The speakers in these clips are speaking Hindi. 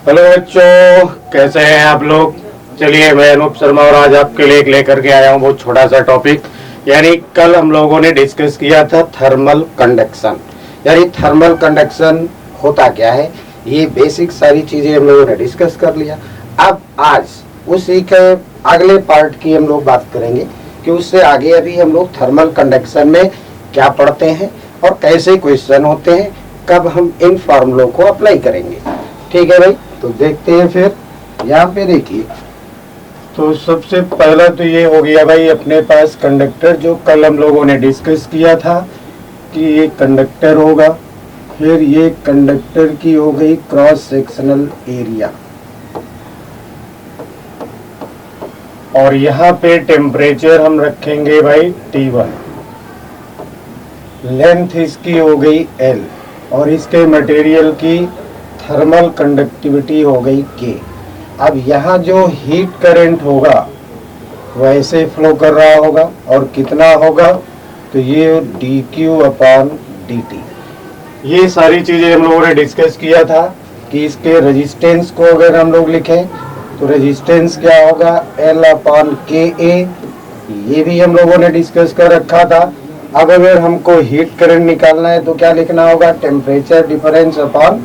हेलो बच्चों, कैसे हैं आप लोग। चलिए, मैं अनूप शर्मा और आज आपके लिए एक लेकर के आया हूँ बहुत छोटा सा टॉपिक। यानी कल हम लोगों ने डिस्कस किया था थर्मल कंडक्शन। यानी थर्मल कंडक्शन होता क्या है, ये बेसिक सारी चीजें हम लोगों ने डिस्कस कर लिया। अब आज उसी के अगले पार्ट की हम लोग बात करेंगे कि उससे आगे अभी हम लोग थर्मल कंडक्शन में क्या पढ़ते हैं और कैसे क्वेश्चन होते हैं, कब हम इन फॉर्मूलों को अप्लाई करेंगे। ठीक है भाई, तो देखते हैं। फिर यहाँ पे देखिए, तो सबसे पहला तो ये हो गया भाई अपने पास कंडक्टर, जो कल हम लोगों ने डिस्कस किया था कि ये कंडक्टर होगा। फिर ये कंडक्टर की हो गई क्रॉस सेक्शनल एरिया, और यहाँ पे टेम्परेचर हम रखेंगे भाई T1। लेंथ इसकी हो गई L, और इसके मटेरियल की थर्मल कंडक्टिविटी हो गई K। अब यहाँ जो हीट करंट होगा वैसे फ्लो कर रहा होगा, और कितना होगा, तो ये dQ/dt। ये सारी चीजें हम लोगों ने डिस्कस किया था कि इसके रेजिस्टेंस को अगर हम लोग लिखें तो रेजिस्टेंस क्या होगा, L/KA। ये भी हम लोगों ने डिस्कस कर रखा था। अब अगर हमको हीट करंट निकालना है तो क्या लिखना होगा, टेम्परेचर डिफरेंस अपॉन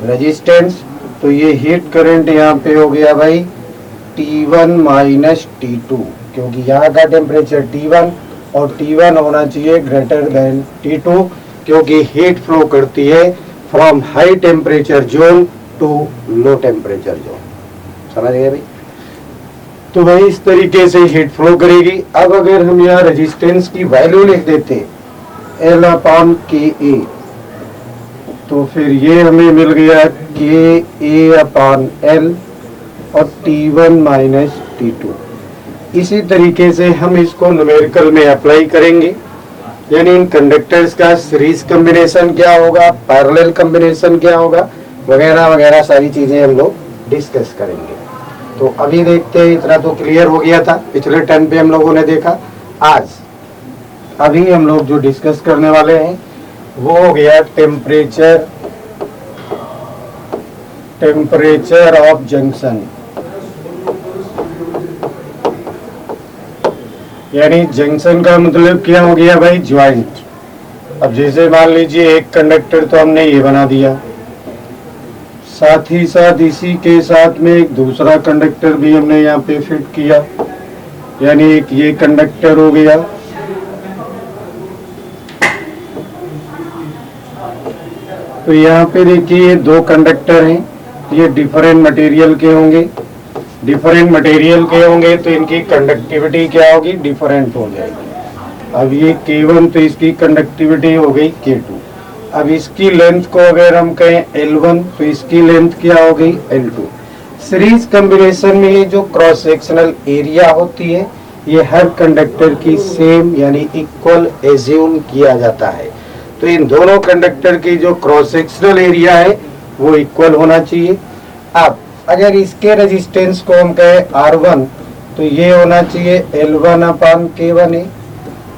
रेजिस्टेंस। तो ये हीट करंट यहाँ पे हो गया भाई T1 माइनस T2, क्योंकि यहाँ का टेम्परेचर T1 और T1 होना चाहिए ग्रेटर देन T2, क्योंकि हीट फ्लो करती है from high temperature zone to low temperature zone. समझ गए भाई। तो भाई इस तरीके से हीट फ्लो करेगी। अब अगर हम यहाँ रेजिस्टेंस की वैल्यू लिख देते L/KA, तो फिर ये हमें मिल गया KA/L और T1 माइनस T2। इसी तरीके से हम इसको न्यूमेरिकल में अप्लाई करेंगे। यानी इन कंडक्टर्स का सीरीज कॉम्बिनेशन क्या होगा, पैरेलल कॉम्बिनेशन क्या होगा, वगैरह वगैरह सारी चीजें हम लोग डिस्कस करेंगे। तो अभी देखते हैं, इतना तो क्लियर हो गया था पिछले टर्म पे हम लोगों ने देखा। आज अभी हम लोग जो डिस्कस करने वाले हैं वो हो गया टेम्परेचर ऑफ जंक्शन। यानी जंक्शन का मतलब क्या हो गया भाई, ज्वाइंट। अब जैसे मान लीजिए एक कंडक्टर तो हमने ये बना दिया, साथ ही साथ इसी के साथ में एक दूसरा कंडक्टर भी हमने यहाँ पे फिट किया। यानी एक ये कंडक्टर हो गया, तो यहाँ पे देखिए ये दो कंडक्टर हैं, ये डिफरेंट मटेरियल के होंगे। डिफरेंट मटेरियल के होंगे तो इनकी कंडक्टिविटी क्या होगी, डिफरेंट हो जाएगी। अब ये K1 तो इसकी कंडक्टिविटी हो गई K2। अब इसकी लेंथ को अगर हम कहें L1 तो इसकी लेंथ क्या हो गई L2। सीरीज कॉम्बिनेशन में ये जो क्रॉस सेक्शनल एरिया होती है ये हर कंडक्टर की सेम यानी इक्वल एज्यूम किया जाता है। तो इन दोनों कंडक्टर की जो क्रॉस सेक्शनल एरिया है वो इक्वल होना चाहिए। अब अगर इसके रेजिस्टेंस को हम कहें R1 तो ये होना चाहिए L1/K1।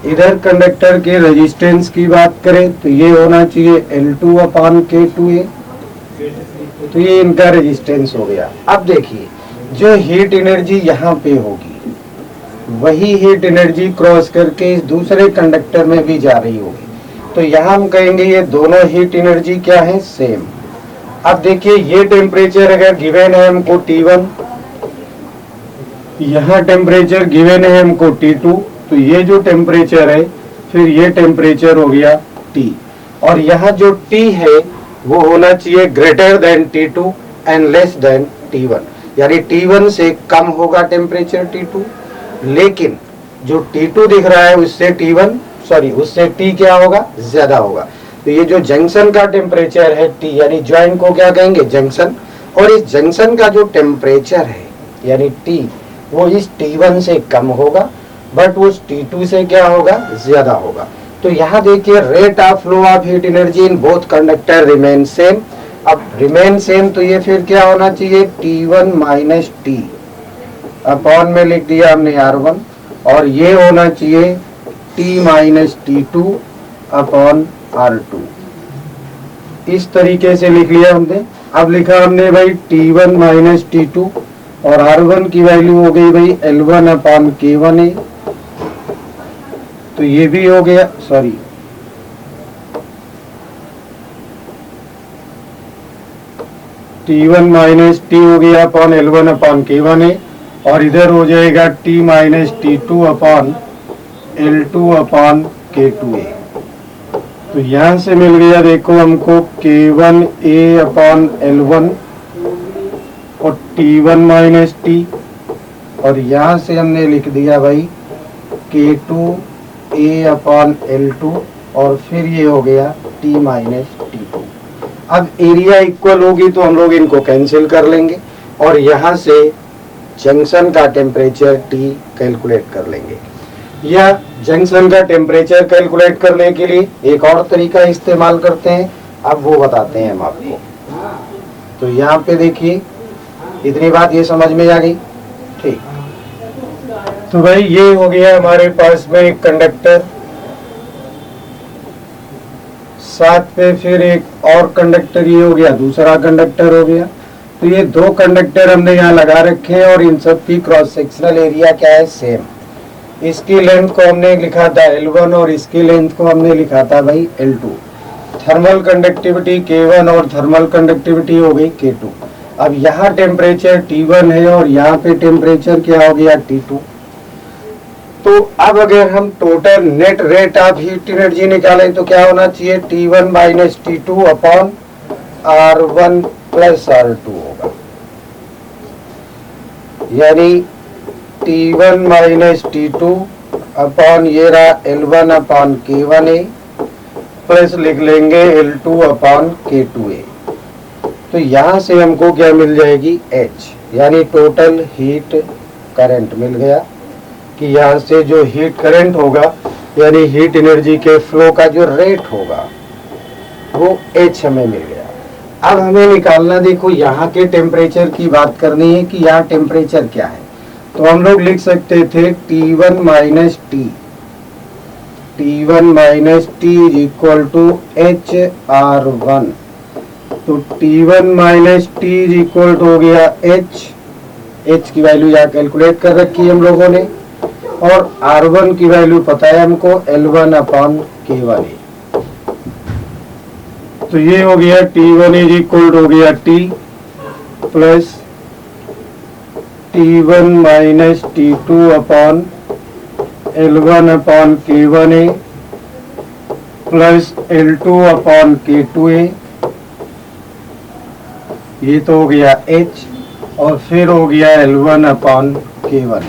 इधर कंडक्टर के रेजिस्टेंस की बात करें तो ये होना चाहिए L2/K2। तो ये इनका रेजिस्टेंस हो गया। अब देखिए जो हीट एनर्जी यहाँ पे होगी वही हीट एनर्जी क्रॉस करके इस दूसरे कंडक्टर में भी जा रही होगी। तो यहाँ हम कहेंगे ये दोनों हीट एनर्जी क्या है, सेम। अब देखिए ये टेम्परेचर अगर गिवन है हमको T1, यहाँ टेम्परेचर गिवन है हमको T2, तो ये जो टेम्परेचर है फिर ये टेम्परेचर हो गया T, और यहाँ जो T है वो होना चाहिए greater than T2 and less than T1। यानी T1 से कम होगा टेम्परेचर T2, लेकिन जो T2 दिख रहा है उससे T क्या होगा, ज्यादा होगा। तो ये जो जंक्शन का टेम्परेचर है T, यानी ज्वाइंट को क्या कहेंगे, जंक्शन। और इस जंक्शन का जो टेम्परेचर है यानी T वो इस T1 से कम होगा, बट उस T2 से क्या होगा, ज्यादा होगा। तो यहाँ देखिए rate of flow of heat energy in both conductor remain same. अब रिमेन सेम तो ये फिर क्या होना चाहिए, T1 माइनस T अपॉन में लिख दिया हमने R1, और ये होना चाहिए T minus T2 upon R2। इस तरीके से लिख लिया हमने। अब लिखा हमने भाई T1 माइनस T2 और R1 की वैल्यू हो गई भाई L1 अपान K1A। तो ये भी हो गया, सॉरी T1 माइनस T हो गया अपॉन L1 अपान K1A और इधर हो जाएगा T minus T2 upon L2 अपान K2A। तो यहां से मिल गया देखो हमको K1A अपान L1 और T1 माइनस T और यहां से हमने लिख दिया भाई K2A अपान L2 और फिर ये हो गया T माइनस T2। अब एरिया इक्वल होगी तो हम लोग इनको कैंसिल कर लेंगे और यहाँ से जंक्शन का टेम्परेचर T कैलकुलेट कर लेंगे। या जंक्शन का टेम्परेचर कैलकुलेट करने के लिए एक और तरीका इस्तेमाल करते हैं, अब वो बताते हैं हम आपको। तो यहाँ पे देखिए इतनी बात ये समझ में आ गई, ठीक। तो भाई ये हो गया हमारे पास में एक कंडक्टर, साथ में फिर एक और कंडक्टर, ये हो गया दूसरा कंडक्टर हो गया। तो ये दो कंडक्टर हमने यहाँ लगा रखे हैं और इन सब की क्रॉस सेक्शनल एरिया क्या है, सेम। इसकी लेंथ को हमने लिखा था L1 और इसकी लेंथ को हमने लिखा था भाई L2। थर्मल कंडक्टिविटी K1 और थर्मल कंडक्टिविटी हो गई K2। अब यहाँ टेम्परेचर T1 है और यहाँ पे टेम्परेचर क्या हो गया T2। तो अब अगर हम total net rate of heat energy निकालें तो क्या होना चाहिए, T1 minus T2 upon R1 plus R2 होगा। यानी T1 माइनस T2 अपॉन ये रहा L1 अपॉन K1A प्लस लिख लेंगे L2 अपॉन K2A। तो यहाँ से हमको क्या मिल जाएगी, H, यानी टोटल हीट करंट मिल गया कि यहाँ से जो हीट करंट होगा यानी हीट एनर्जी के फ्लो का जो रेट होगा वो H हमें मिल गया। अब हमें निकालना, देखो यहाँ के टेम्परेचर की बात करनी है कि यहाँ टेम्परेचर क्या है। तो हम लोग लिख सकते थे T1 minus T, T1 minus T is equal to HR1। तो T1 minus T is equal to हो गया H की वैल्यू यहाँ कैलकुलेट कर रखी है हम लोगों ने और R1 की वैल्यू पता है हमको L1 अपॉन K1A। तो ये हो गया T1 इज इक्वल हो गया T plus T1 minus T2 upon L1 upon K1A plus L2 upon K2A। ये तो हो गया H और फिर हो गया L1 अपॉन K1।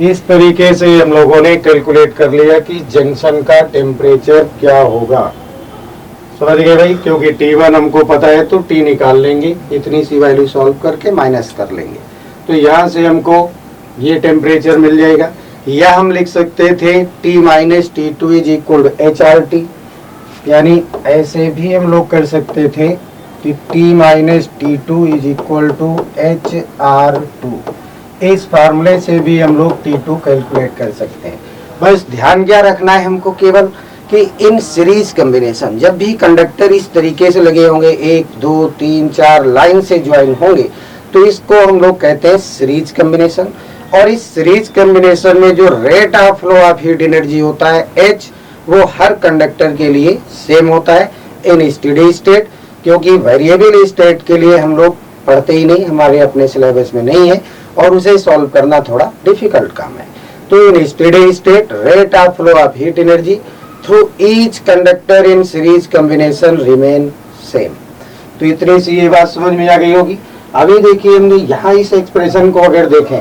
इस तरीके से हम लोगों ने कैलकुलेट कर लिया कि जंक्शन का टेम्परेचर क्या होगा। समझ गए भाई, क्योंकि T1 हमको पता है तो T निकाल लेंगे, इतनी सी वैल्यू सॉल्व करके माइनस कर लेंगे। तो यहाँ से हमको ये टेम्परेचर मिल जाएगा। या हम लिख सकते थे T minus T2 is equal to HRT, यानी ऐसे भी हम लोग कर सकते थे कि T minus T2 is equal to HR2। इस फार्मूले से भी हम लोग T2 कैलकुलेट कर सकते हैं। बस ध्यान क्या रखना है हमको केवल कि इन सीरीज कॉम्बिनेशन, जब भी कंडक्टर इस तरीके से लगे होंगे 1 2 3 4 लाइन से ज्वाइन होंगे तो इसको हम लोग कहते हैं सीरीज कॉम्बिनेशन। और इस सीरीज कॉम्बिनेशन में जो rate of flow of heat energy होता है H, वो हर कंडक्टर के लिए सेम होता है इन स्टेडी स्टेट, क्योंकि वेरिएबल स्टेट के लिए हम लोग पढ़ते ही नहीं, हमारे अपने सिलेबस में नहीं है और उसे सॉल्व करना थोड़ा डिफिकल्ट काम है। तो in steady state rate of flow of heat energy through each conductor in series combination remain same. तो इतनी सी ये बात समझ में आ गई होगी। अभी देखिए हमने यहाँ इस एक्सप्रेशन को अगर देखें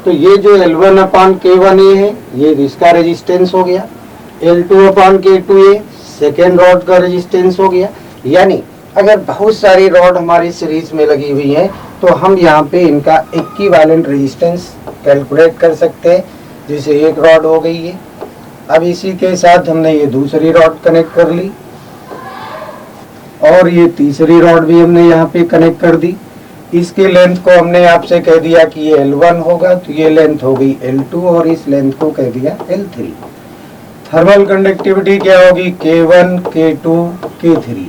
तो ये जो L1 अपॉन K1A है ये इसका रेजिस्टेंस हो गया, L2 upon K2A second rod का रेजिस्टेंस हो गया। यानी अगर बहुत सारी रॉड हमारी सीरीज में लगी हुई है तो हम यहाँ पे इनका इक्विवेलेंट रेजिस्टेंस कैलकुलेट कर सकते हैं। जैसे एक रॉड हो गई है, अब इसी के साथ हमने ये दूसरी रॉड कनेक्ट कर ली और ये तीसरी रॉड भी हमने यहाँ पे कनेक्ट कर दी। इसकी लेंथ को हमने आपसे कह दिया कि ये L1 होगा, तो ये लेंथ हो गई L2 और इस लेंथ को कह दिया L3। थर्मल कंडक्टिविटी क्या होगी, K1 K2 K3।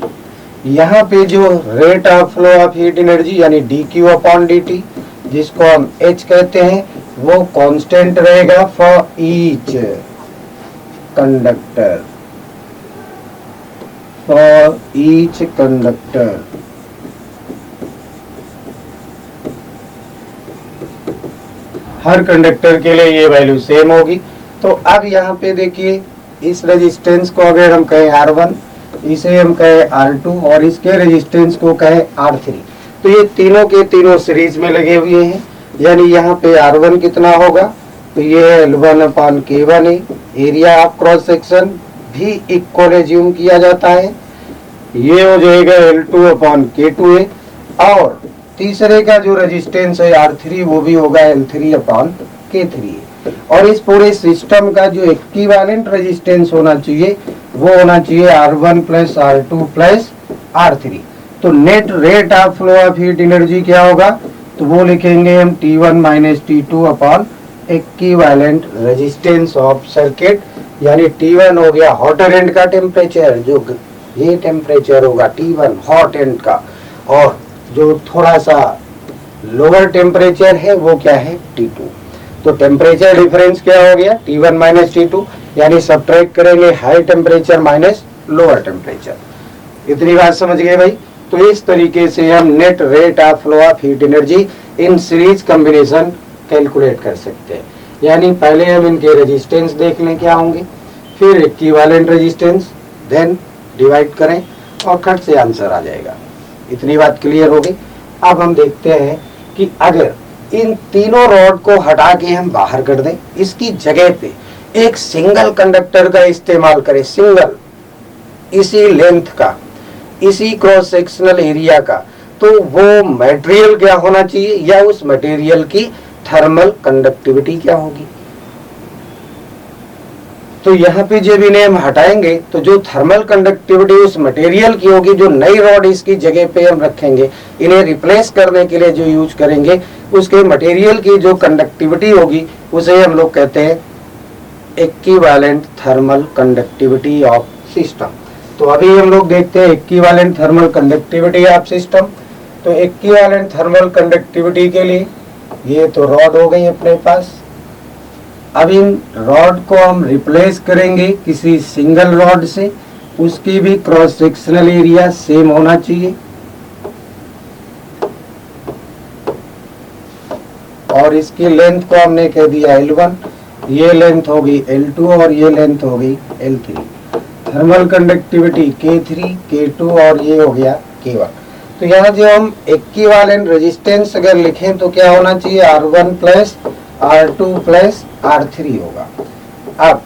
यहाँ पे जो rate of flow of heat energy यानी dQ अपॉन dt, जिसको हम H कहते हैं, वो कांस्टेंट रहेगा for each conductor, for each conductor. Her conductor के लिए ये वैल्यू सेम होगी। तो अब यहाँ पे देखिए, इस रेजिस्टेंस को अगर हम कहें R1, इसे हम कहें R2 और इसके रेजिस्टेंस को कहें R3, तो ये तीनों के तीनों सीरीज में लगे हुए हैं। यानी यहाँ पे R1 कितना होगा, तो ये L1 अपॉन K1 है। एरिया ऑफ क्रॉस सेक्शन भी इक्वल एज्यूम किया जाता है, ये हो जाएगा L2 अपॉन K2 है। और तीसरे का जो रेजिस्टेंस है R3, वो भी होगा L3 अपॉन K3 है। और इस पूरे सिस्टम का जो इक्विवेलेंट रेजिस्टेंस होना चाहिए, वो होना चाहिए R1 plus R2 plus R3। तो net rate of flow of heat energy क्या होगा, तो वो लिखेंगे हम T1 minus T2 upon equivalent resistance of circuit. यानी T1 हो गया हॉटर एंड का टेम्परेचर, जो ये टेम्परेचर होगा T1 हॉट एंड का, और जो थोड़ा सा लोअर टेम्परेचर है वो क्या है, T2। तो टेम्परेचर डिफरेंस क्या हो गया, T1 माइनस T2, यानी सब्ट्रैक्ट करेंगे high temperature minus lower temperature. इतनी बात समझ गए भाई। तो इस तरीके से हम net rate of flow of heat energy in series combination calculate कर सकते हैं। यानी पहले हम इनके रेजिस्टेंस देख लें क्या होंगे, फिर इक्विवेलेंट रेजिस्टेंस, देन डिवाइड करें और खट से आंसर आ जाएगा। इतनी बात क्लियर हो गई। अब हम देखते हैं कि अगर इन तीनों रॉड को हटा के हम बाहर कर दें, इसकी जगह पे एक सिंगल कंडक्टर का इस्तेमाल करें, सिंगल, इसी लेंथ का, इसी क्रॉस सेक्शनल एरिया का, तो वो मटेरियल क्या होना चाहिए, या उस मटेरियल की थर्मल कंडक्टिविटी क्या होगी। तो यहाँ पे जब इन्हें हम हटाएंगे तो जो थर्मल कंडक्टिविटी उस मटेरियल की होगी, जो नई रॉड इसकी जगह पे हम रखेंगे, इन्हें रिप्लेस करने के लिए जो यूज करेंगे, उसके मटेरियल की जो कंडक्टिविटी होगी, उसे हम लोग कहते हैं equivalent thermal conductivity of system. तो अभी हम लोग देखते हैं equivalent thermal conductivity of system. तो इक्विवेलेंट थर्मल कंडक्टिविटी के लिए ये तो रॉड हो गई अपने पास। अब इन रॉड को हम रिप्लेस करेंगे किसी सिंगल रॉड से, उसकी भी क्रॉस सेक्शनल एरिया सेम होना चाहिए, और इसकी लेंथ को हमने कह दिया L1, ये लेंथ होगी L2 और ये लेंथ होगी L3। Thermal conductivity K3, K2 और ये हो गया K1। तो यहाँ जो हम इक्विवेलेंट रेजिस्टेंस अगर लिखें तो क्या होना चाहिए, R1 plus R2 plus R3 होगा। अब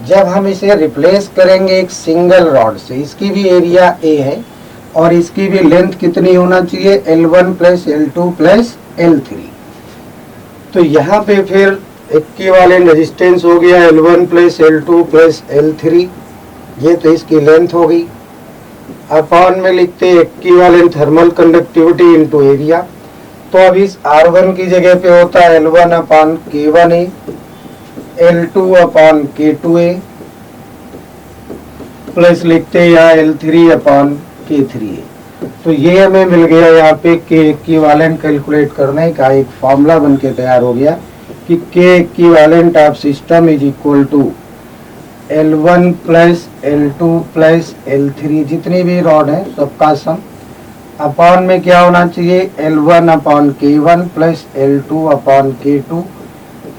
जब हम इसे रिप्लेस करेंगे एक सिंगल रॉड से, इसकी भी एरिया A है और इसकी भी लेंथ कितनी होना चाहिए, L1 plus L2 plus L3। तो यहाँ पे फिर इक्विवेलेंट रेजिस्टेंस हो गया L1 plus L2 plus L3, ये तो इसकी लेंथ हो गई। अपॉन में लिखते हैं equivalent thermal conductivity into area. तो अब इस R1 की जगह पे होता है L1 upon K1A, L2 upon K2A, plus लिखते हैं यहाँ L3 अपॉन K3A। तो ये हमें मिल गया यहाँ पे K इक्विवेलेंट कैलकुलेट करने का एक फॉर्मूला बन के तैयार हो गया कि K equivalent of system is equal to L1 plus L2 plus L3, जितनी भी रॉड है सबका सम, अपॉन में क्या होना चाहिए, L1 upon K1 plus L2 upon K2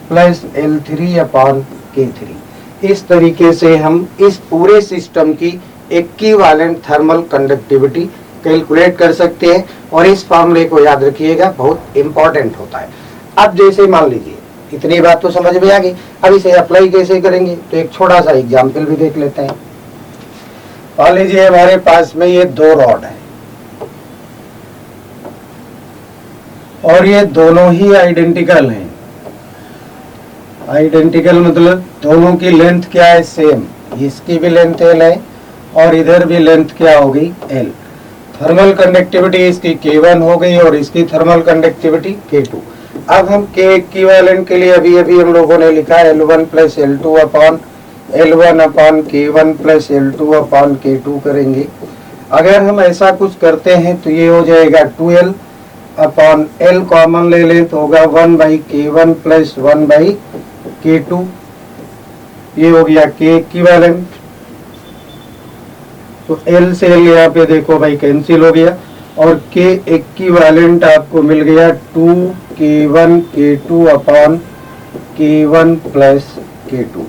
plus L3 upon K3। इस तरीके से हम इस पूरे सिस्टम की इक्विवेलेंट थर्मल कंडक्टिविटी कैलकुलेट कर सकते हैं। और इस फॉर्मूले को याद रखिएगा, बहुत इंपॉर्टेंट होता है। अब जैसे मान लीजिए इतनी बात तो समझ में आ गई, अब इसे अप्लाई कैसे करेंगे, तो एक छोटा सा एग्जाम्पल भी देख लेते हैं। मान लीजिए हमारे पास में ये दो रॉड है और ये दोनों ही आइडेंटिकल हैं। आइडेंटिकल मतलब दोनों की लेंथ क्या है, सेम। इसकी भी लेंथ L है और इधर भी लेंथ क्या हो गई, L। थर्मल कंडक्टिविटी इसकी K1 हो गई और इसकी थर्मल कंडक्टिविटी K2। अब हम K इक्विवेलेंट के लिए अभी अभी हम लोगों ने लिखा है L1 plus L2 upon L1 upon K1 plus L2 upon K2 करेंगे। अगर हम ऐसा कुछ करते हैं तो ये हो जाएगा 2L अपॉन L कॉमन ले लें तो होगा 1/K1 प्लस 1/K2, ये हो गया K इक्विवेलेंट। तो L से L यहाँ पे देखो भाई कैंसिल हो गया और K इक्विवेलेंट आपको मिल गया 2K1 K2 upon K1 plus K2।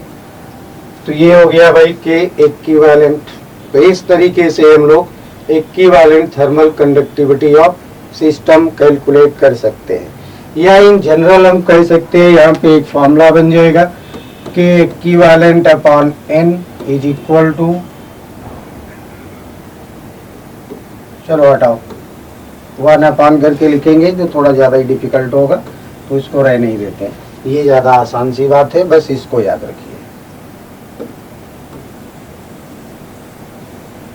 तो ये हो गया भाई K इक्विवेलेंट। तो इस तरीके से हम लोग equivalent thermal conductivity of system calculate कर सकते हैं। या इन जनरल हम कह सकते हैं यहाँ पे एक फॉर्मूला बन जाएगा K equivalent upon N is equal to, चलो हटाओ 1 अपॉन करके लिखेंगे जो थोड़ा ज़्यादा ही डिफिकल्ट होगा तो इसको रहने ही देते हैं, ये ज़्यादा आसान सी बात है, बस इसको याद रखिए।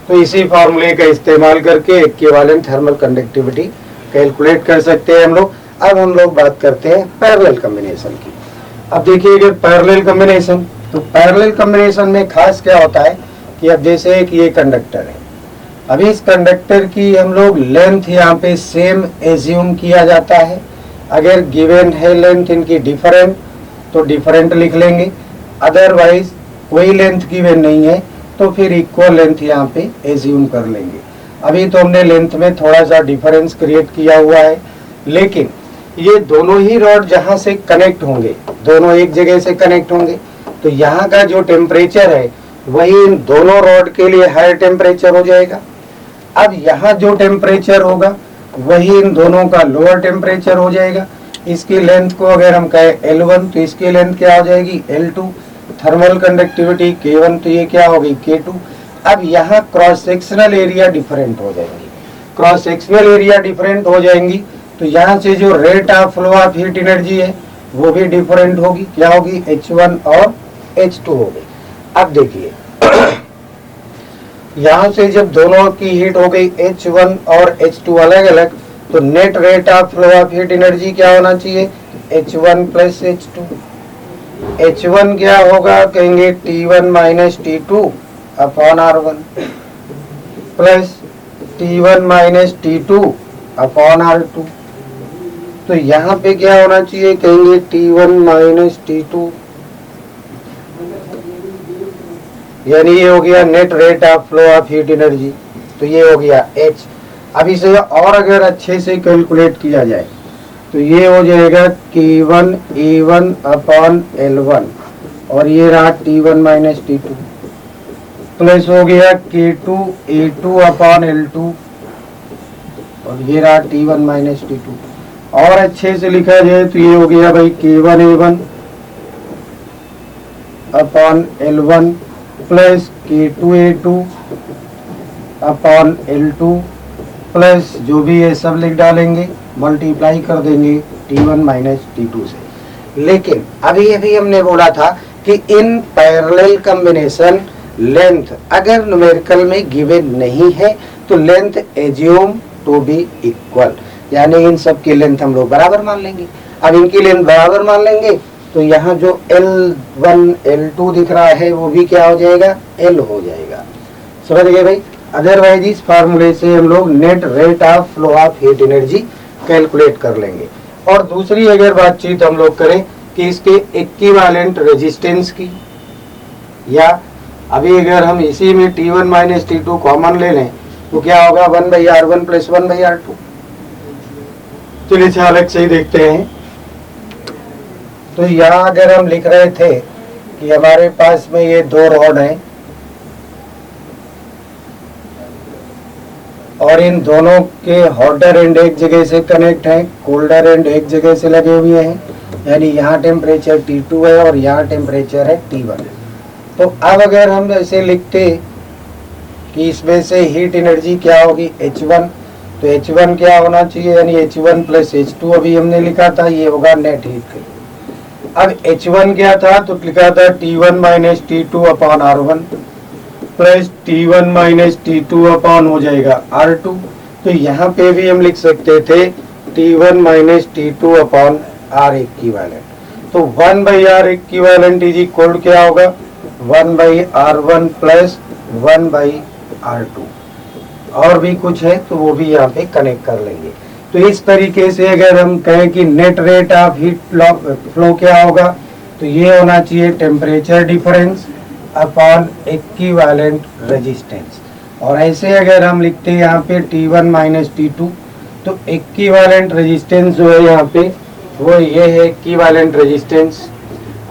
तो इसी फार्मूले का इस्तेमाल करके इक्विवेलेंट थर्मल कंडक्टिविटी कैलकुलेट कर सकते हैं हम लोग। अब हम लोग बात करते हैं पैरेलल कॉम्बिनेशन की। अब देखिए अगर पैरेलल कॉम्बिनेशन, तो पैरेलल कॉम्बिनेशन में खास क्या होता है कि अब जैसे एक ये कंडक्टर है, अब इस कंडक्टर की हम लोग लेंथ यहाँ पे सेम एज्यूम किया जाता है। अगर गिवन है लेंथ इनकी डिफरेंट तो डिफरेंट लिख लेंगे, अदरवाइज कोई लेंथ गिवन नहीं है तो फिर इक्वल लेंथ यहाँ पे एज्यूम कर लेंगे। अभी तो हमने लेंथ में थोड़ा सा डिफरेंस क्रिएट किया हुआ है, लेकिन ये दोनों ही रॉड जहाँ से कनेक्ट होंगे, दोनों एक जगह से कनेक्ट होंगे, तो यहाँ का जो टेम्परेचर है वही इन दोनों रॉड के लिए हायर टेम्परेचर हो जाएगा। अब यहाँ जो टेम्परेचर होगा वही इन दोनों का लोअर टेम्परेचर हो जाएगा। इसकी लेंथ को अगर हम कहें L1 तो इसकी लेंथ क्या हो जाएगी L2, थर्मल कंडक्टिविटी K1 तो ये क्या होगी K2। अब यहाँ क्रॉस सेक्शनल एरिया डिफरेंट हो जाएंगी, क्रॉस सेक्शनल एरिया डिफरेंट हो जाएंगी तो यहाँ से जो rate of flow of heat energy है वो भी डिफरेंट होगी, क्या होगी H1 और H2 होगी। अब देखिए यहाँ से जब दोनों की हीट हो गई H1 और H2 अलग अलग, तो net rate of flow of heat energy क्या होना चाहिए H1 प्लस H2। H1 क्या होगा कहेंगे T1 minus T2 upon R1 plus T1 minus T2 upon R2। तो यहाँ पे क्या होना चाहिए कहेंगे T1 माइनस T2, यानी ये हो गया net rate of flow of heat energy, तो ये हो गया H। अब इसे और अगर अच्छे से कैलकुलेट किया जाए तो ये हो जाएगा K1 A1 अपॉन L1 और ये रहा T1 माइनस T2 प्लस हो गया K2 A2 अपॉन L2 और ये रहा T1 माइनस T2। और अच्छे से लिखा जाए तो ये हो गया भाई K1 A1 upon L1 plus K2 A2 upon L2 plus जो भी है सब लिख डालेंगे, मल्टीप्लाई कर देंगे T1 माइनस T2 से। लेकिन अभी हमने बोला था कि इन पैरेलल कॉम्बिनेशन लेंथ अगर न्यूमेरिकल में गिवन नहीं है तो length assume to be equal, यानी इन सब की लेंथ हम लोग बराबर मान लेंगे। अब इनकी लेंथ बराबर मान लेंगे तो यहाँ जो L1 L2 दिख रहा है वो भी क्या हो जाएगा L हो जाएगा। समझ गए भाई। अदरवाइज इस फार्मूले से हम लोग net rate of flow of heat energy calculate कर लेंगे। और दूसरी अगर बातचीत हम लोग करें कि इसके इक्विवेलेंट रेजिस्टेंस की, या अभी अगर हम इसी में T1 माइनस T2 कॉमन ले लें तो क्या होगा 1/R1 प्लस 1/R2। चलिए इसे अलग से ही देखते हैं। तो यहाँ अगर हम लिख रहे थे कि हमारे पास में ये दो रॉड हैं और इन दोनों के हॉटर एंड एक जगह से कनेक्ट हैं, कोल्डर एंड एक जगह से लगे हुए हैं, यानी यहाँ टेम्परेचर T2 है और यहाँ टेम्परेचर है T1। तो अब अगर हम ऐसे लिखते कि इसमें से हीट एनर्जी क्या होगी H1, तो H1 क्या होना चाहिए यानी H1 प्लस H2 अभी हमने लिखा था, ये होगा नेट हीट। अब H1 क्या था तो लिखा था T1 minus T2 upon R1 plus T1 minus T2 upon हो जाएगा R2। तो यहाँ पे भी हम लिख सकते थे T1 minus T2 upon R equivalent. तो 1/R इक्विवेलेंट इज इक्वल क्या होगा 1/R1 प्लस 1/R2। और भी कुछ है तो वो भी यहाँ पे कनेक्ट कर लेंगे। तो इस तरीके से अगर हम कहें कि net rate of heat flow क्या होगा, तो ये होना चाहिए temperature difference upon equivalent resistance. और ऐसे अगर हम लिखते हैं यहाँ पे T1 माइनस T2, तो इक्विवेलेंट रेजिस्टेंस जो है यहाँ पे वो ये है इक्विवेलेंट रेजिस्टेंस।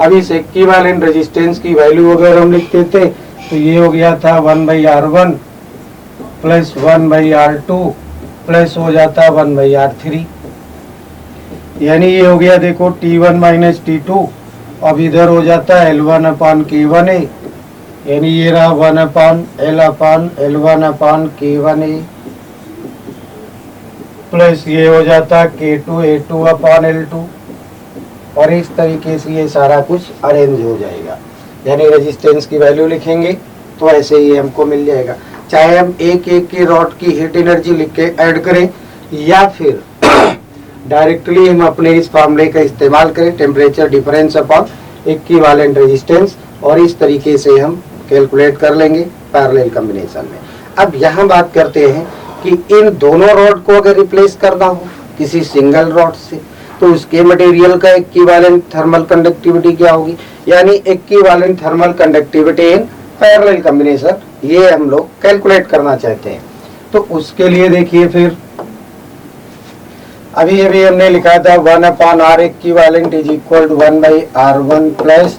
अब इस इक्विवेलेंट रेजिस्टेंस की वैल्यू अगर हम लिखते थे तो ये हो गया था 1/R1 प्लस 1/R2 प्लस हो जाता 1/R3, यानी ये हो गया देखो T1 माइनस T2। अब इधर हो जाता L1 अपान K1A, यानी ये रहा 1 अपान L1 अपान K1A प्लस ये हो जाता K2A2 अपान L2। और इस तरीके से ये सारा कुछ अरेंज हो जाएगा, यानी रेजिस्टेंस की वैल्यू लिखेंगे तो ऐसे ही हमको मिल जाएगा। चाहे हम एक एक की रॉड की हीट एनर्जी लिख के ऐड करें या फिर डायरेक्टली हम अपने इस फॉर्मूले का इस्तेमाल करें, temperature difference upon equivalent resistance, और इस तरीके से हम कैलकुलेट कर लेंगे पैरेलल कॉम्बिनेशन में। अब यहाँ बात करते हैं कि इन दोनों रॉड को अगर रिप्लेस करना हो किसी सिंगल रॉड से, तो उसके मटेरियल का इक्विवेलेंट थर्मल कंडक्टिविटी क्या होगी, यानी इक्विवेलेंट थर्मल कंडक्टिविटी इन पैरेलल कॉम्बिनेशन, ये हम लोग कैलकुलेट करना चाहते हैं। तो उसके लिए देखिए फिर अभी हमने लिखा था 1/R equivalent is equal to 1/R1 plus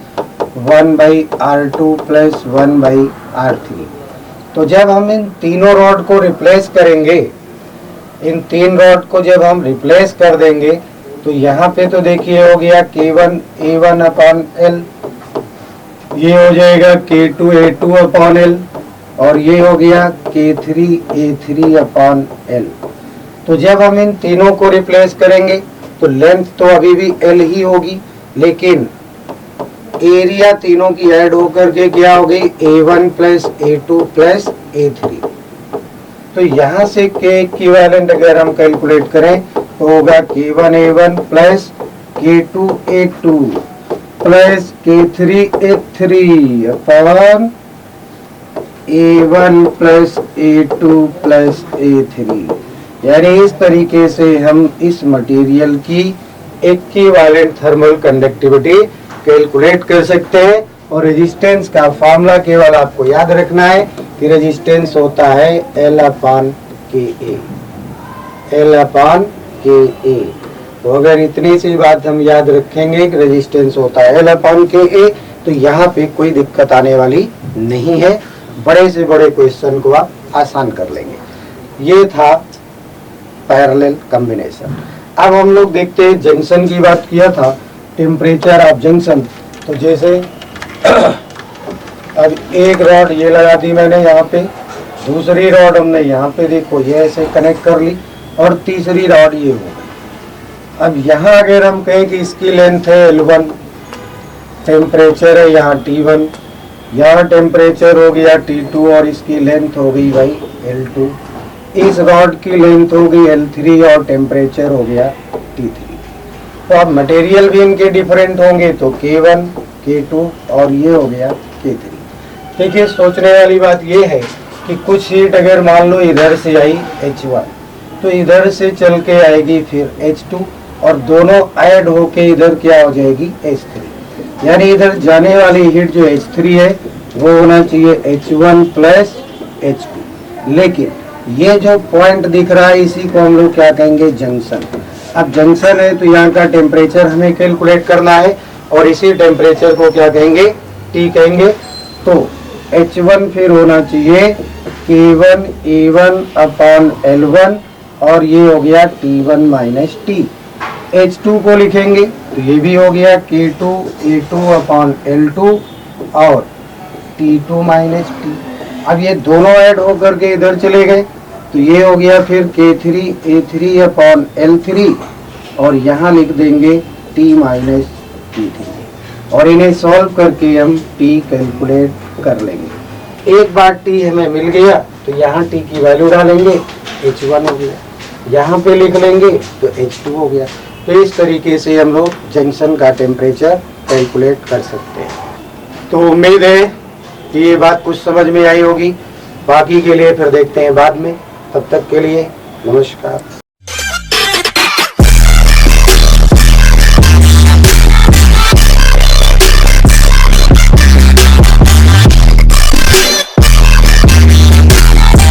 1/R2 plus 1/R3। तो जब हम इन तीनों रॉड को रिप्लेस करेंगे, इन तीन रॉड को जब हम रिप्लेस कर देंगे तो यहाँ पे तो देखिए हो गया K1A1 अपॉन L, ये हो जाएगा K2A2 अपॉन L, और ये हो गया K3A3 अपॉन L। तो जब हम इन तीनों को रिप्लेस करेंगे तो लेंथ तो अभी भी L ही होगी, लेकिन एरिया तीनों की ऐड होकर के क्या हो गई A1 plus A2 plus A3। तो यहाँ से K इक्विवेलेंट अगर हम कैलकुलेट करें तो होगा K1A1 plus K2A2 plus K3A3 upon A1 plus A2 plus A3। यानी इस तरीके से हम इस मटेरियल की इक्विवेलेंट थर्मल कंडक्टिविटी कैलकुलेट कर सकते हैं। और रेजिस्टेंस का फॉर्मूला केवल आपको याद रखना है कि रेजिस्टेंस होता है L अपान KA, L अपान KA। तो अगर इतनी सी बात हम याद रखेंगे कि रेजिस्टेंस होता है L अपान KA, तो यहाँ पे कोई दिक्कत आने वाली नहीं है। बड़े से बड़े क्वेश्चन को आप आसान कर लेंगे। ये था पैरेलल कॉम्बिनेशन। अब हम लोग देखते हैं जंक्शन की बात किया था, टेम्परेचर ऑफ जंक्शन। तो जैसे अब एक रॉड ये लगा दी मैंने यहाँ पे, दूसरी रॉड हमने यहाँ पे देखो ये ऐसे कनेक्ट कर ली, और तीसरी रॉड ये हो गई। अब यहाँ अगर हम कहें कि इसकी लेंथ है L1, टेम्परेचर है यहाँ T1, यहाँ टेम्परेचर हो गया T2 और इसकी लेंथ हो गई भाई L2, इस रॉड की लेंथ हो गई L3 और टेम्परेचर हो गया T3। तो अब मटेरियल भी इनके डिफरेंट होंगे, तो K1, K2 और ये हो गया K3। देखिए सोचने वाली बात ये है कि कुछ हीट अगर मान लो इधर से आई H1, तो इधर से चल के आएगी फिर H2, और दोनों ऐड होके इधर क्या हो जाएगी H3। यानी इधर जाने वाली हीट जो H3 है वो होना चाहिए H1 प्लस H2। लेकिन ये जो पॉइंट दिख रहा है इसी को हम लोग क्या कहेंगे जंक्शन। अब जंक्शन है तो यहाँ का टेम्परेचर हमें कैलकुलेट करना है, और इसी टेम्परेचर को क्या कहेंगे T कहेंगे। तो H1 फिर होना चाहिए K1A1 अपॉन L1, और ये हो गया T1 माइनस T। H2 को लिखेंगे तो ये भी हो गया K2A2 अपॉन L2 और T2 माइनस T। अब ये दोनों ऐड होकर के इधर चले गए तो ये हो गया फिर K3A3 अपॉन L3, और यहाँ लिख देंगे T माइनस T3, और इन्हें सॉल्व करके हम T कैलकुलेट कर लेंगे। एक बार T हमें मिल गया तो यहाँ T की वैल्यू डालेंगे, H1 हो गया, यहाँ पे लिख लेंगे तो H2 हो गया। तो इस तरीके से हम लोग जंक्शन का टेम्परेचर कैलकुलेट कर सकते हैं। तो उम्मीद है कि ये बात कुछ समझ में आई होगी, बाकी के लिए फिर देखते हैं बाद में। तब तक के लिए नमस्कार।